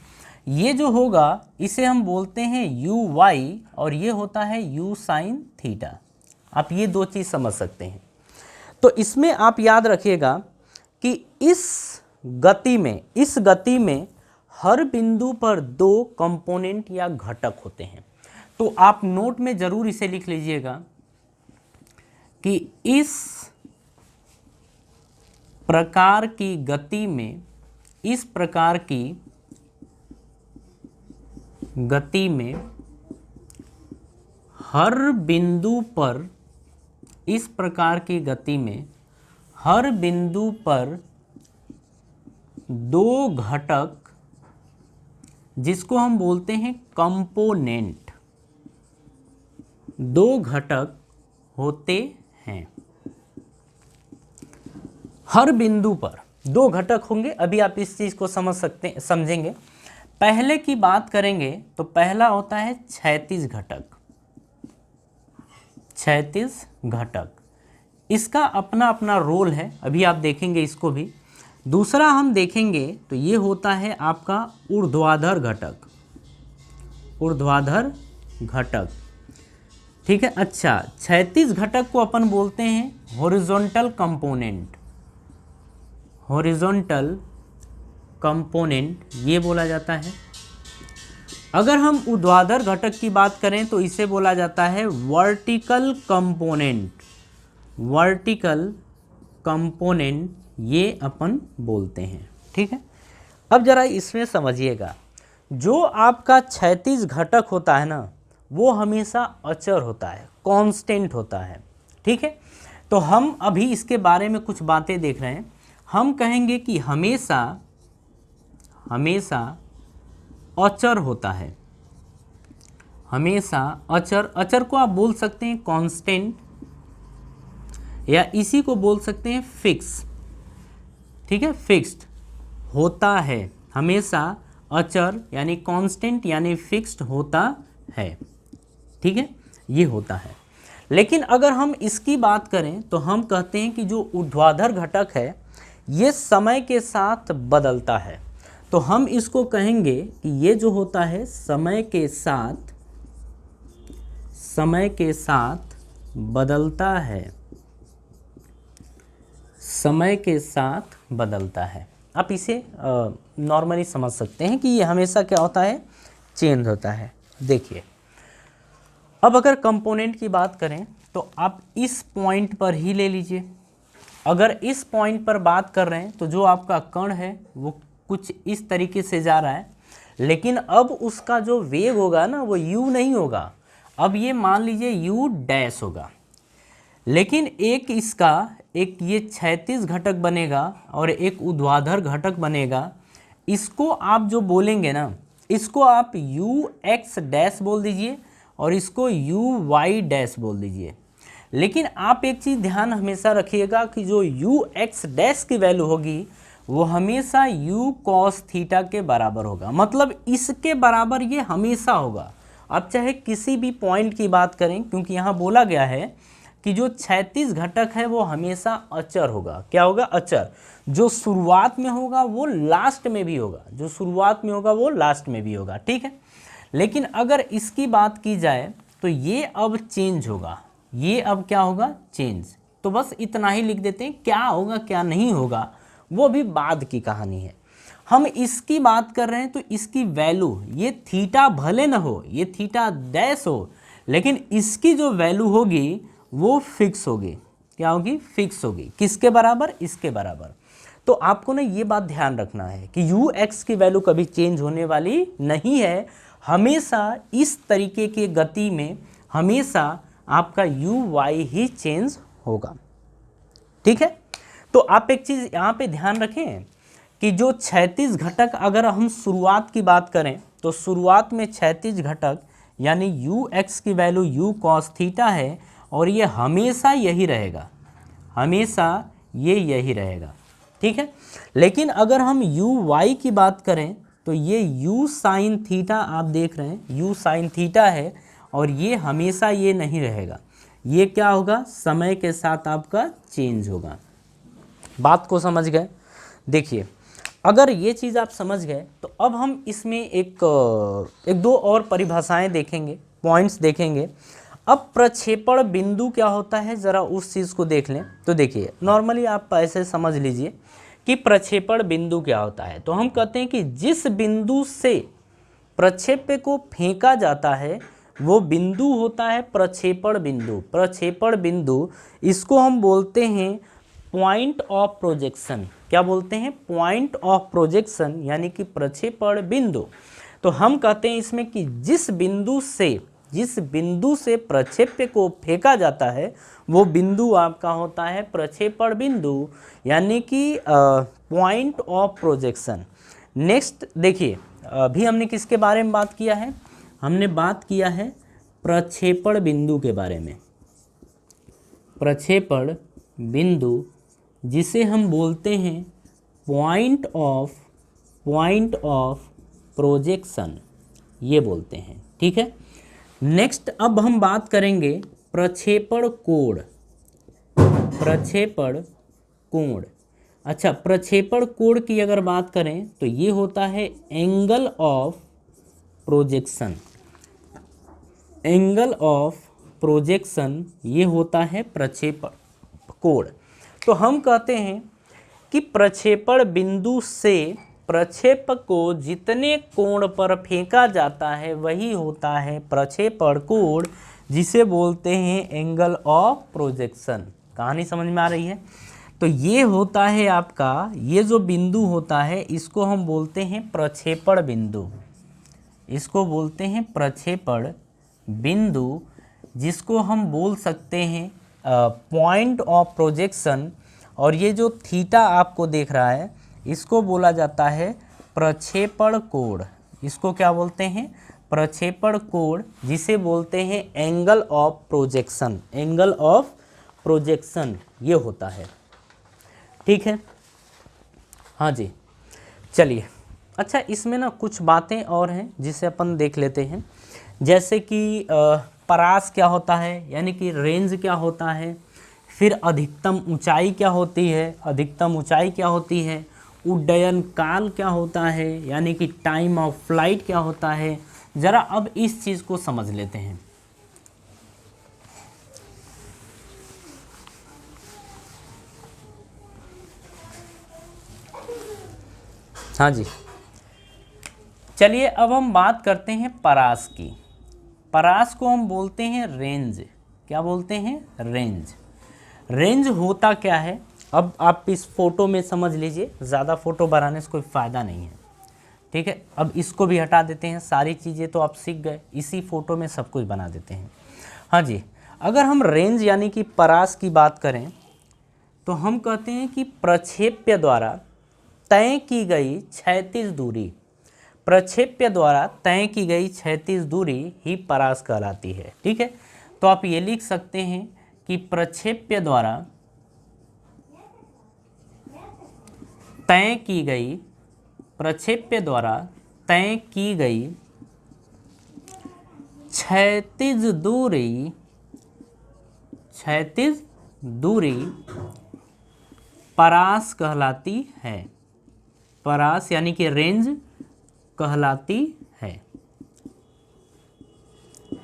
ये जो होगा इसे हम बोलते हैं यू वाई और ये होता है यू साइन थीटा। आप ये दो चीज़ समझ सकते हैं। तो इसमें आप याद रखिएगा कि इस गति में हर बिंदु पर दो कंपोनेंट या घटक होते हैं। तो आप नोट में ज़रूर इसे लिख लीजिएगा कि इस प्रकार की गति में, इस प्रकार की गति में हर बिंदु पर, इस प्रकार की गति में हर बिंदु पर दो घटक, जिसको हम बोलते हैं कंपोनेंट, दो घटक होते हैं। हर बिंदु पर दो घटक होंगे। अभी आप इस चीज़ को समझेंगे। पहले की बात करेंगे तो पहला होता है क्षैतिज घटक। क्षैतिज घटक, इसका अपना अपना रोल है, अभी आप देखेंगे इसको भी। दूसरा हम देखेंगे तो ये होता है आपका ऊर्ध्वाधर घटक, ऊर्ध्वाधर घटक, ठीक है। अच्छा, क्षैतिज घटक को अपन बोलते हैं हॉरिजॉन्टल कंपोनेंट, हॉरिजॉन्टल कंपोनेंट ये बोला जाता है। अगर हम ऊर्ध्वाधर घटक की बात करें तो इसे बोला जाता है वर्टिकल कंपोनेंट, वर्टिकल कंपोनेंट ये अपन बोलते हैं, ठीक है। अब जरा इसमें समझिएगा, जो आपका क्षैतिज घटक होता है ना वो हमेशा अचर होता है, कांस्टेंट होता है, ठीक है। तो हम अभी इसके बारे में कुछ बातें देख रहे हैं। हम कहेंगे कि हमेशा अचर होता है, हमेशा अचर, अचर को आप बोल सकते हैं कांस्टेंट या इसी को बोल सकते हैं फिक्स, ठीक है, फिक्स्ड होता है, हमेशा अचर यानी कांस्टेंट यानी फिक्स्ड होता है, ठीक है, ये होता है। लेकिन अगर हम इसकी बात करें तो हम कहते हैं कि जो ऊर्ध्वाधर घटक है ये समय के साथ बदलता है, तो हम इसको कहेंगे कि ये जो होता है समय के साथ बदलता है, समय के साथ बदलता है। आप इसे नॉर्मली समझ सकते हैं कि ये हमेशा क्या होता है, चेंज होता है। देखिए अब अगर कंपोनेंट की बात करें तो आप इस पॉइंट पर ही ले लीजिए। अगर इस पॉइंट पर बात कर रहे हैं तो जो आपका कण है वो कुछ इस तरीके से जा रहा है, लेकिन अब उसका जो वेग होगा ना वो u नहीं होगा, अब ये मान लीजिए u डैश होगा। लेकिन एक इसका एक ये क्षैतिज घटक बनेगा और एक ऊर्ध्वाधर घटक बनेगा, इसको आप जो बोलेंगे ना इसको आप u x डैश बोल दीजिए और इसको u y डैश बोल दीजिए। लेकिन आप एक चीज़ ध्यान हमेशा रखिएगा कि जो u x डैश की वैल्यू होगी वो हमेशा u cos थीटा के बराबर होगा, मतलब इसके बराबर ये हमेशा होगा। अब चाहे किसी भी पॉइंट की बात करें, क्योंकि यहाँ बोला गया है कि जो क्षैतिज घटक है वो हमेशा अचर होगा। क्या होगा, अचर। जो शुरुआत में होगा वो लास्ट में भी होगा, जो शुरुआत में होगा वो लास्ट में भी होगा, ठीक है। लेकिन अगर इसकी बात की जाए तो ये अब चेंज होगा, ये अब क्या होगा, चेंज। तो बस इतना ही लिख देते हैं, क्या होगा क्या नहीं होगा वो भी बाद की कहानी है। हम इसकी बात कर रहे हैं तो इसकी वैल्यू, ये थीटा भले न हो, ये थीटा डैश हो, लेकिन इसकी जो वैल्यू होगी वो फिक्स होगी। क्या होगी, फिक्स होगी। किसके बराबर, इसके बराबर। तो आपको ना ये बात ध्यान रखना है कि u x की वैल्यू कभी चेंज होने वाली नहीं है, हमेशा इस तरीके के गति में हमेशा आपका u y ही चेंज होगा, ठीक है। तो आप एक चीज़ यहाँ पे ध्यान रखें कि जो क्षैतिज घटक, अगर हम शुरुआत की बात करें तो शुरुआत में क्षैतिज घटक यानी u x की वैल्यू u cos थीटा है और ये हमेशा यही रहेगा, हमेशा ये यही रहेगा, ठीक है। लेकिन अगर हम u y की बात करें तो ये u साइन थीटा, आप देख रहे हैं u साइन थीटा है और ये हमेशा ये नहीं रहेगा, ये क्या होगा, समय के साथ आपका चेंज होगा। बात को समझ गए। देखिए अगर ये चीज़ आप समझ गए तो अब हम इसमें एक दो और परिभाषाएं देखेंगे, पॉइंट्स देखेंगे। अब प्रक्षेपण बिंदु क्या होता है, ज़रा उस चीज़ को देख लें। तो देखिए नॉर्मली आप ऐसे समझ लीजिए कि प्रक्षेपण बिंदु क्या होता है। तो हम कहते हैं कि जिस बिंदु से प्रक्षेप्य को फेंका जाता है वो बिंदु होता है प्रक्षेपण बिंदु। प्रक्षेपण बिंदु, इसको हम बोलते हैं पॉइंट ऑफ प्रोजेक्शन। क्या बोलते हैं, पॉइंट ऑफ प्रोजेक्शन, यानी कि प्रक्षेपण बिंदु। तो हम कहते हैं इसमें कि जिस बिंदु से प्रक्षेप्य को फेंका जाता है वो बिंदु आपका होता है प्रक्षेपण बिंदु, यानी कि पॉइंट ऑफ प्रोजेक्शन। नेक्स्ट देखिए, अभी हमने किसके बारे में बात किया है, हमने बात किया है प्रक्षेपण बिंदु के बारे में। प्रक्षेपण बिंदु जिसे हम बोलते हैं पॉइंट ऑफ प्रोजेक्शन, ये बोलते हैं, ठीक है। नेक्स्ट अब हम बात करेंगे प्रक्षेपण कोण। प्रक्षेपण कोण, अच्छा प्रक्षेपण कोण की अगर बात करें तो ये होता है angle of projection. Angle of projection ये होता है प्रक्षेपण कोण। तो हम कहते हैं कि प्रक्षेपण बिंदु से प्रक्षेपक को जितने कोण पर फेंका जाता है वही होता है प्रक्षेपण कोण, जिसे बोलते हैं एंगल ऑफ प्रोजेक्शन। कहानी समझ में आ रही है। तो ये होता है आपका, ये जो बिंदु होता है इसको हम बोलते हैं प्रक्षेपण बिंदु। इसको बोलते हैं प्रक्षेपण बिंदु, जिसको हम बोल सकते हैं पॉइंट ऑफ प्रोजेक्शन। और ये जो थीटा आपको देख रहा है इसको बोला जाता है प्रक्षेपण कोण, इसको क्या बोलते हैं? प्रक्षेपण कोण, जिसे बोलते हैं angle of projection. Angle of projection ये होता है, ठीक है। हाँ जी, चलिए। अच्छा, इसमें ना कुछ बातें और हैं जिसे अपन देख लेते हैं, जैसे कि परास क्या होता है, यानी कि रेंज क्या होता है, फिर अधिकतम ऊंचाई क्या होती है, अधिकतम ऊंचाई क्या होती है, उड्डयन काल क्या होता है, यानी कि टाइम ऑफ फ्लाइट क्या होता है। ज़रा अब इस चीज़ को समझ लेते हैं। हाँ जी, चलिए अब हम बात करते हैं परास की। परास को हम बोलते हैं रेंज। क्या बोलते हैं? रेंज। रेंज होता क्या है, अब आप इस फोटो में समझ लीजिए, ज़्यादा फोटो बनाने से कोई फ़ायदा नहीं है, ठीक है। अब इसको भी हटा देते हैं, सारी चीज़ें तो आप सीख गए, इसी फोटो में सब कुछ बना देते हैं। हाँ जी, अगर हम रेंज यानी कि परास की बात करें तो हम कहते हैं कि प्रक्षेप्य द्वारा तय की गई क्षैतिज दूरी, प्रक्षेप्य द्वारा तय की गई क्षैतिज दूरी ही परास कहलाती है, ठीक है। तो आप ये लिख सकते हैं कि प्रक्षेप्य द्वारा तय की गई, प्रक्षेप्य द्वारा तय की गई क्षैतिज दूरी, क्षैतिज दूरी परास कहलाती है। परास यानी कि रेंज कहलाती है।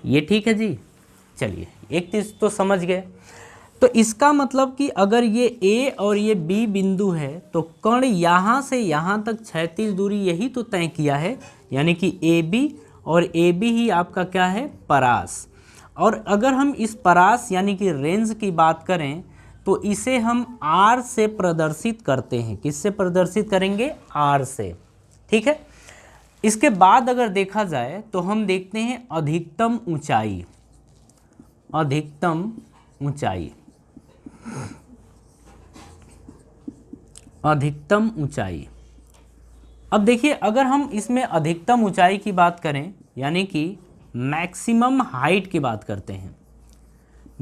ये ठीक है जी। चलिए, एक चीज तो समझ गए। तो इसका मतलब कि अगर ये ए और ये बी बिंदु है तो कण यहाँ से यहाँ तक क्षैतिज दूरी यही तो तय किया है, यानी कि ए बी, और ए बी ही आपका क्या है? परास। और अगर हम इस परास यानी कि रेंज की बात करें तो इसे हम आर से प्रदर्शित करते हैं। किससे प्रदर्शित करेंगे? आर से, ठीक है। इसके बाद अगर देखा जाए तो हम देखते हैं अधिकतम ऊंचाई। अधिकतम ऊंचाई, अधिकतम ऊंचाई। अब देखिए, अगर हम इसमें अधिकतम ऊंचाई की बात करें, यानी कि मैक्सिमम हाइट की बात करते हैं,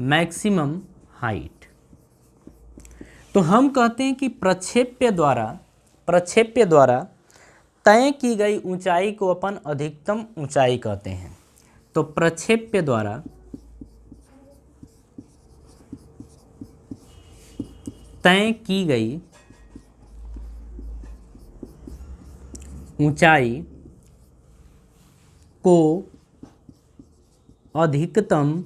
मैक्सिमम हाइट, तो हम कहते हैं कि प्रक्षेप्य द्वारा तय की गई ऊंचाई को अपन अधिकतम ऊंचाई कहते हैं। तो प्रक्षेप्य द्वारा तय की गई ऊंचाई को अधिकतम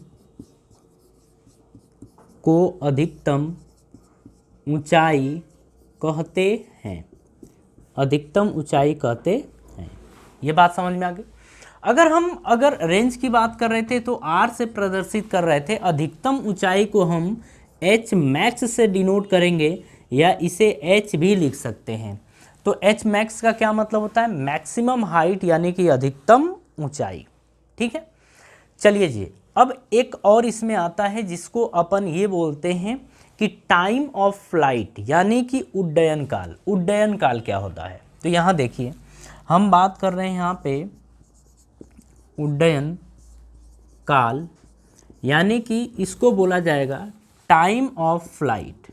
ऊंचाई कहते हैं। अधिकतम ऊंचाई कहते हैं। ये बात समझ में आ गई। अगर रेंज की बात कर रहे थे तो आर से प्रदर्शित कर रहे थे, अधिकतम ऊंचाई को हम एच मैक्स से डिनोट करेंगे, या इसे एच भी लिख सकते हैं। तो एच मैक्स का क्या मतलब होता है? मैक्सिमम हाइट, यानी कि अधिकतम ऊंचाई, ठीक है। चलिए जी, अब एक और इसमें आता है जिसको अपन ये बोलते हैं कि टाइम ऑफ फ्लाइट, यानी कि उड्डयन काल। उड्डयन काल क्या होता है? तो यहाँ देखिए, हम बात कर रहे हैं यहाँ पे उड्डयन काल, यानी कि इसको बोला जाएगा time of flight.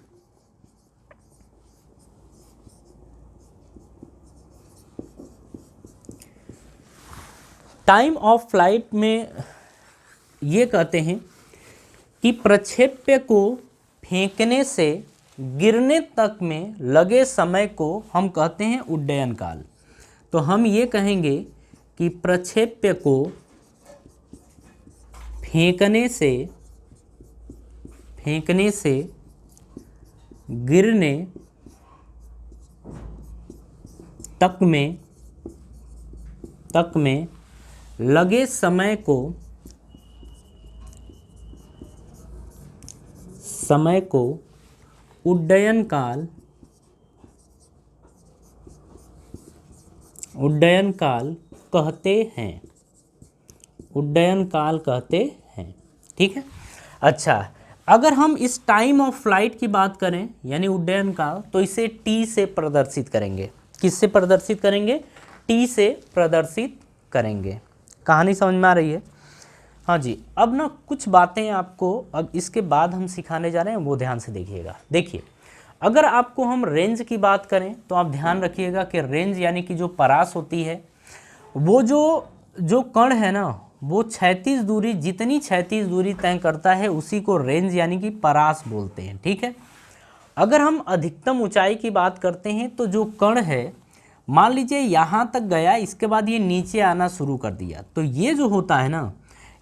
Time of flight में ये कहते हैं कि प्रक्षेप्य को फेंकने से गिरने तक में लगे समय को हम कहते हैं उड्डयन काल। तो हम ये कहेंगे कि प्रक्षेप्य को फेंकने से गिरने तक में लगे समय को उड्डयन काल कहते हैं। उड्डयन काल कहते हैं, ठीक है। अच्छा, अगर हम इस टाइम ऑफ फ्लाइट की बात करें, यानी उड्डयन काल, तो इसे टी से प्रदर्शित करेंगे। किससे प्रदर्शित करेंगे? टी से प्रदर्शित करेंगे। कहानी समझ में आ रही है? हाँ जी। अब ना कुछ बातें आपको अब इसके बाद हम सिखाने जा रहे हैं, वो ध्यान से देखिएगा। देखिए, अगर आपको हम रेंज की बात करें तो आप ध्यान रखिएगा कि रेंज यानी कि जो परास होती है, वो जो कण है ना, वो क्षैतिज दूरी, जितनी क्षैतिज दूरी तय करता है उसी को रेंज यानी कि परास बोलते हैं। ठीक है। अगर हम अधिकतम ऊंचाई की बात करते हैं तो जो कण है, मान लीजिए यहाँ तक गया, इसके बाद ये नीचे आना शुरू कर दिया, तो ये जो होता है ना,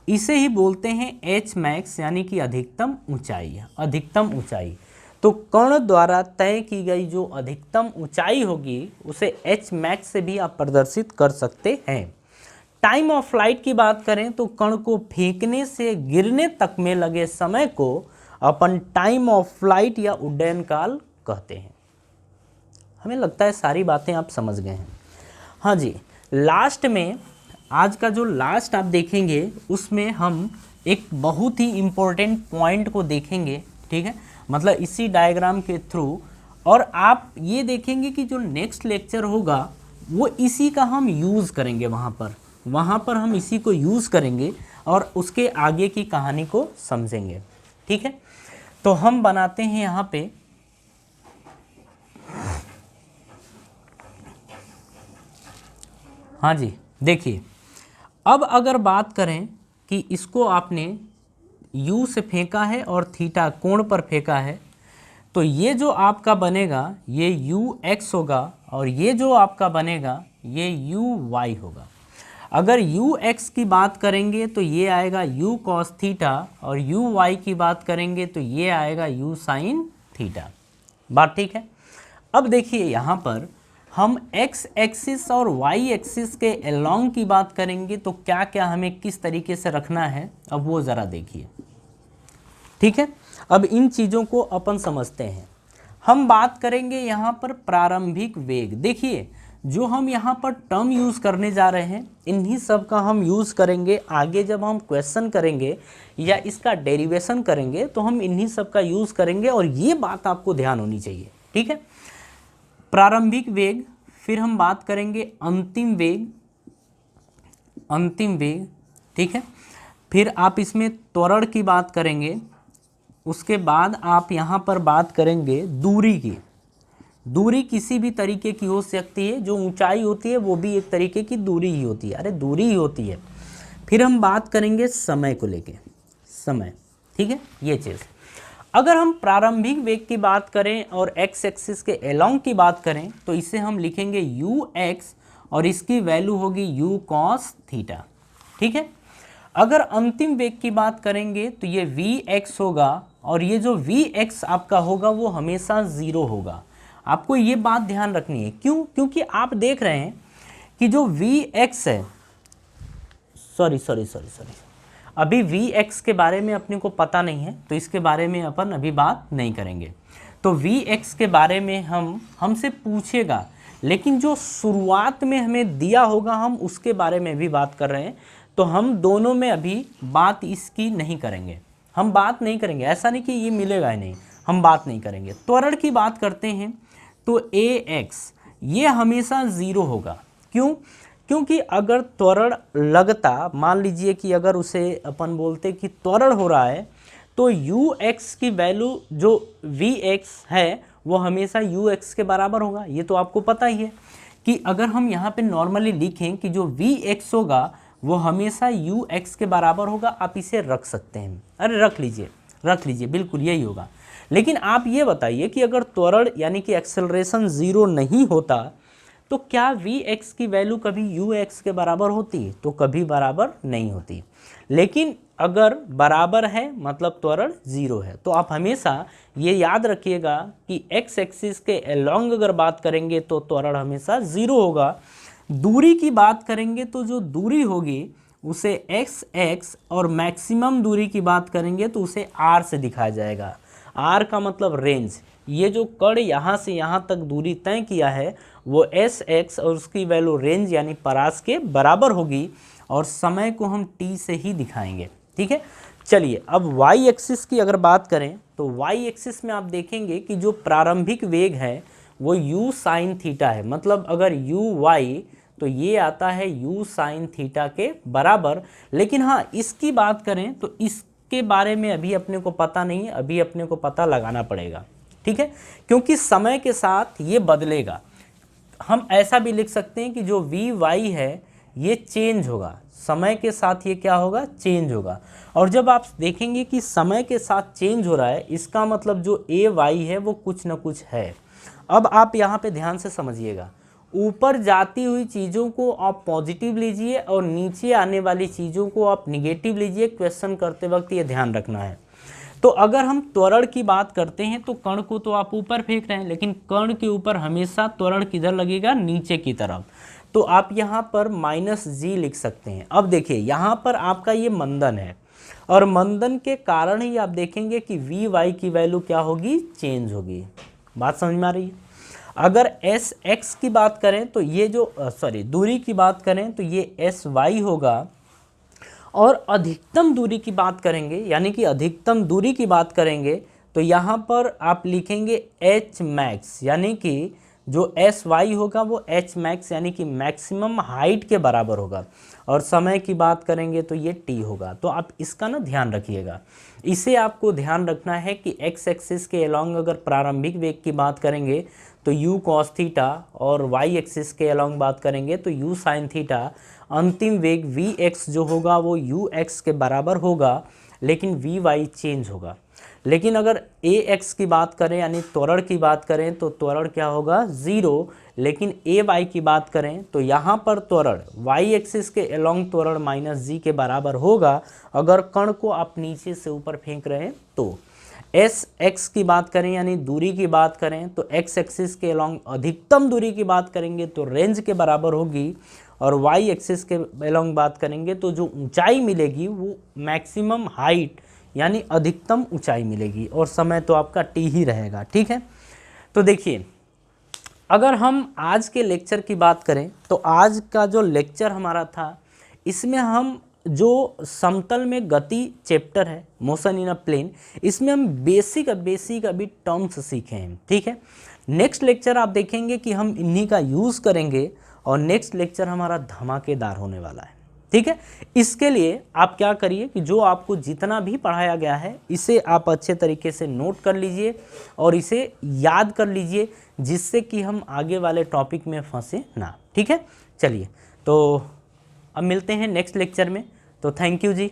इसे ही बोलते हैं एच मैक्स यानी कि अधिकतम ऊंचाई। अधिकतम ऊंचाई तो कण द्वारा तय की गई जो अधिकतम ऊंचाई होगी उसे एच मैक्स से भी आप प्रदर्शित कर सकते हैं। टाइम ऑफ फ्लाइट की बात करें तो कण को फेंकने से गिरने तक में लगे समय को अपन टाइम ऑफ फ्लाइट या उड्डयन काल कहते हैं। हमें लगता है सारी बातें आप समझ गए हैं। हाँ जी, लास्ट में आज का जो लास्ट आप देखेंगे उसमें हम एक बहुत ही इम्पोर्टेंट पॉइंट को देखेंगे। ठीक है, मतलब इसी डायग्राम के थ्रू, और आप ये देखेंगे कि जो नेक्स्ट लेक्चर होगा वो इसी का हम यूज़ करेंगे। वहाँ पर हम इसी को यूज़ करेंगे और उसके आगे की कहानी को समझेंगे। ठीक है, तो हम बनाते हैं यहाँ पे हाँ जी। देखिए, अब अगर बात करें कि इसको आपने U से फेंका है और थीटा कोण पर फेंका है, तो ये जो आपका बनेगा ये UX होगा और ये जो आपका बनेगा ये UY होगा। अगर UX की बात करेंगे तो ये आएगा U cos थीटा और UY की बात करेंगे तो ये आएगा U sin थीटा। बात ठीक है? अब देखिए यहाँ पर हम X एक्सिस और Y एक्सिस के एलोंग की बात करेंगे तो क्या क्या हमें किस तरीके से रखना है, अब वो ज़रा देखिए। ठीक है, अब इन चीज़ों को अपन समझते हैं। हम बात करेंगे यहाँ पर प्रारंभिक वेग। देखिए, जो हम यहाँ पर टर्म यूज़ करने जा रहे हैं, इन्हीं सब का हम यूज़ करेंगे आगे जब हम क्वेश्चन करेंगे या इसका डेरिवेशन करेंगे तो हम इन्हीं सब का यूज़ करेंगे, और ये बात आपको ध्यान होनी चाहिए। ठीक है, प्रारंभिक वेग, फिर हम बात करेंगे अंतिम वेग। ठीक है, फिर आप इसमें त्वरण की बात करेंगे, उसके बाद आप यहाँ पर बात करेंगे दूरी की। दूरी किसी भी तरीके की हो सकती है, जो ऊंचाई होती है वो भी एक तरीके की दूरी ही होती है, अरे दूरी ही होती है। फिर हम बात करेंगे समय को लेके, समय। ठीक है, ये चीज़। अगर हम प्रारंभिक वेग की बात करें और एक्स एक्सिस के एलोंग की बात करें तो इसे हम लिखेंगे UX और इसकी वैल्यू होगी U cos थीटा। ठीक है, अगर अंतिम वेग की बात करेंगे तो ये VX होगा और ये जो VX आपका होगा वो हमेशा 0 होगा। आपको ये बात ध्यान रखनी है। क्यों? क्योंकि आप देख रहे हैं कि जो VX है, सॉरी, अभी VX के बारे में अपने को पता नहीं है तो इसके बारे में अपन अभी बात नहीं करेंगे। तो VX के बारे में हमसे पूछेगा, लेकिन जो शुरुआत में हमें दिया होगा हम उसके बारे में भी बात कर रहे हैं, तो हम दोनों में अभी बात इसकी नहीं करेंगे। हम बात नहीं करेंगे, ऐसा नहीं कि ये मिलेगा ही नहीं, हम बात नहीं करेंगे। त्वरण की बात करते हैं तो AX ये हमेशा 0 होगा। क्यों? क्योंकि अगर त्वरण लगता, मान लीजिए कि अगर उसे अपन बोलते कि त्वरण हो रहा है, तो UX की वैल्यू जो VX है वो हमेशा UX के बराबर होगा। ये तो आपको पता ही है कि अगर हम यहाँ पे नॉर्मली लिखें कि जो VX होगा वो हमेशा UX के बराबर होगा। आप इसे रख सकते हैं, अरे रख लीजिए, बिल्कुल यही होगा। लेकिन आप ये बताइए कि अगर त्वरण यानी कि एक्सेलरेशन 0 नहीं होता तो क्या VX की वैल्यू कभी UX के बराबर होती है? तो कभी बराबर नहीं होती। लेकिन अगर बराबर है मतलब त्वरण 0 है। तो आप हमेशा ये याद रखिएगा कि X एक्सिस के एलोंग अगर बात करेंगे तो त्वरण हमेशा 0 होगा। दूरी की बात करेंगे तो जो दूरी होगी उसे XX, और मैक्सिमम दूरी की बात करेंगे तो उसे R से दिखाया जाएगा। R का मतलब रेंज। ये जो कण यहाँ से यहाँ तक दूरी तय किया है वो SX और उसकी वैल्यू रेंज यानी परास के बराबर होगी, और समय को हम T से ही दिखाएंगे। ठीक है, चलिए अब Y एक्सिस की अगर बात करें तो Y एक्सिस में आप देखेंगे कि जो प्रारंभिक वेग है वो U sin थीटा है। मतलब अगर UY तो ये आता है u साइन थीटा के बराबर। लेकिन हाँ, इसकी बात करें तो इसके बारे में अभी अपने को पता नहीं है, अभी अपने को पता लगाना पड़ेगा, ठीक है, क्योंकि समय के साथ ये बदलेगा। हम ऐसा भी लिख सकते हैं कि जो वी वाई है ये चेंज होगा, समय के साथ ये क्या होगा, चेंज होगा। और जब आप देखेंगे कि समय के साथ चेंज हो रहा है, इसका मतलब जो ए वाई है वो कुछ ना कुछ है। अब आप यहाँ पे ध्यान से समझिएगा, ऊपर जाती हुई चीज़ों को आप पॉजिटिव लीजिए और नीचे आने वाली चीज़ों को आप निगेटिव लीजिए। क्वेश्चन करते वक्त ये ध्यान रखना है। तो अगर हम त्वरण की बात करते हैं तो कण को तो आप ऊपर फेंक रहे हैं, लेकिन कण के ऊपर हमेशा त्वरण किधर लगेगा, नीचे की तरफ। तो आप यहाँ पर -g लिख सकते हैं। अब देखिए यहाँ पर आपका ये मंदन है और मंदन के कारण ही आप देखेंगे कि वी वाई की वैल्यू क्या होगी, चेंज होगी। बात समझ में आ रही है। अगर एस एक्स की बात करें तो ये जो दूरी की बात करें तो ये एस वाई होगा। और अधिकतम दूरी की बात करेंगे, यानी कि अधिकतम दूरी की बात करेंगे तो यहाँ पर आप लिखेंगे एच मैक्स, यानी कि जो एस वाई होगा वो एच मैक्स यानी कि मैक्सिमम हाइट के बराबर होगा। और समय की बात करेंगे तो ये टी होगा। तो आप इसका ना ध्यान रखिएगा। इसे आपको ध्यान रखना है कि एक्स एक्सिस के अलोंग अगर प्रारंभिक वेग की बात करेंगे तो u cos थीटा, और y एक्सिस के अलोंग बात करेंगे तो u साइन थीटा। अंतिम वेग vx जो होगा वो ux के बराबर होगा, लेकिन vy चेंज होगा। लेकिन अगर ax की बात करें यानी त्वरण की बात करें तो त्वरण क्या होगा, 0। लेकिन ay की बात करें तो यहाँ पर त्वरण y एक्सिस के अलोंग त्वरण -g के बराबर होगा अगर कण को आप नीचे से ऊपर फेंक रहे हैं तो। एस एक्स की बात करें यानी दूरी की बात करें तो एक्स एक्सिस के अलोंग अधिकतम दूरी की बात करेंगे तो रेंज के बराबर होगी, और वाई एक्सिस के अलोंग बात करेंगे तो जो ऊंचाई मिलेगी वो मैक्सिमम हाइट यानी अधिकतम ऊंचाई मिलेगी, और समय तो आपका टी ही रहेगा, ठीक है। तो देखिए अगर हम आज के लेक्चर की बात करें तो आज का जो लेक्चर हमारा था इसमें हम जो समतल में गति चैप्टर है, मोशन इन अ प्लेन, इसमें हम बेसिक अभी टर्म्स सीखे हैं, ठीक है। नेक्स्ट लेक्चर आप देखेंगे कि हम इन्हीं का यूज़ करेंगे और नेक्स्ट लेक्चर हमारा धमाकेदार होने वाला है, ठीक है। इसके लिए आप क्या करिए कि जो आपको जितना भी पढ़ाया गया है इसे आप अच्छे तरीके से नोट कर लीजिए और इसे याद कर लीजिए, जिससे कि हम आगे वाले टॉपिक में फंसे ना, ठीक है। चलिए तो अब मिलते हैं नेक्स्ट लेक्चर में। तो थैंक यू जी।